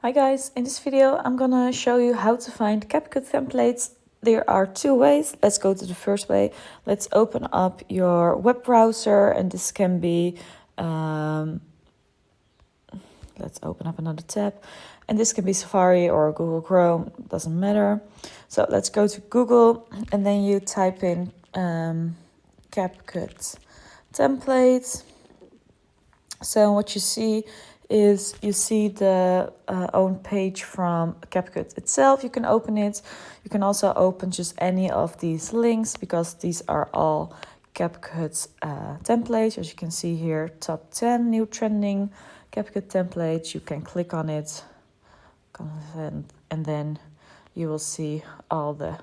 Hi guys, in this video I'm gonna show you how to find CapCut templates. There are two ways. Let's go to the first way. Let's open up your web browser, and this can be, let's open up another tab, and this can be Safari or Google Chrome, doesn't matter. So let's go to Google, and then you type in CapCut templates. So what you see is you see the own page from CapCut itself. You can open it. You can also open just any of these links because these are all CapCut templates. As you can see here, top 10 new trending CapCut templates. You can click on it, and then you will see all the,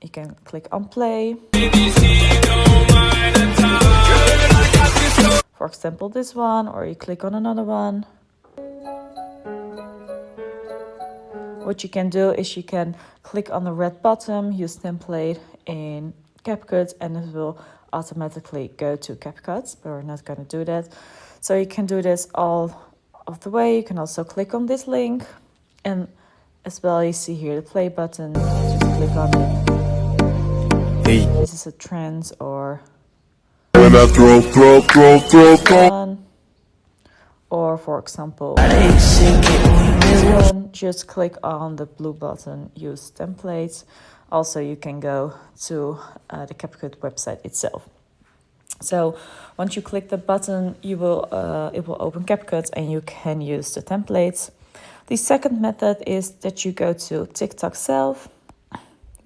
you can click on play. For example, this one, or you click on another one. What you can do is you can click on the red button, use template in CapCut, and it will automatically go to CapCut, but we're not going to do that. So you can do this all of the way. You can also click on this link, and as well you see here the play button. Just click on it. Hey. This is a trend, or or for example this one, just click on the blue button, use templates. Also you can go to the CapCut website itself. So once you click the button, you will it will open CapCut and you can use the templates. The second method is that you go to TikTok self.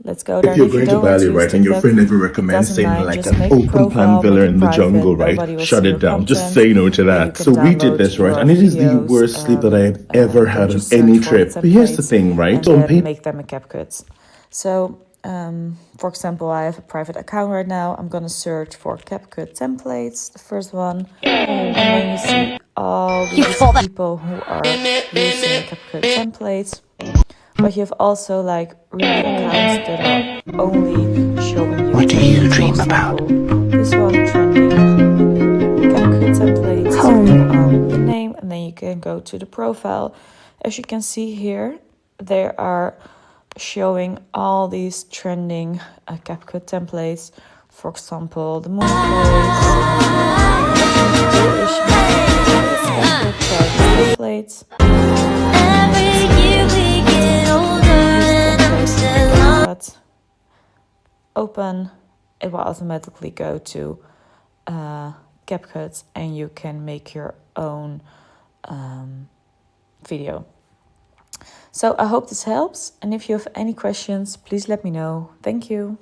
Let's go there. If you're going to Bali, right, and your friend never recommends saying like an open plan villa in the jungle, right, shut it down. Just say no to that. So we did this, right, and it is the worst sleep that I had ever had on any trip. But here's the thing, right? So make them in CapCut. So, for example, I have a private account right now. I'm gonna search for CapCut templates, the first one, and then you see all these people who are using CapCut templates. But you have also like really accounts that are only showing you. What do you dream about? This one, trending CapCut templates. Click on the name, and then you can go to the profile. As you can see here, there are showing all these trending CapCut templates. For example, the moon place, open, it will automatically go to CapCut, and you can make your own video. So I hope this helps, and if you have any questions, please let me know. Thank you.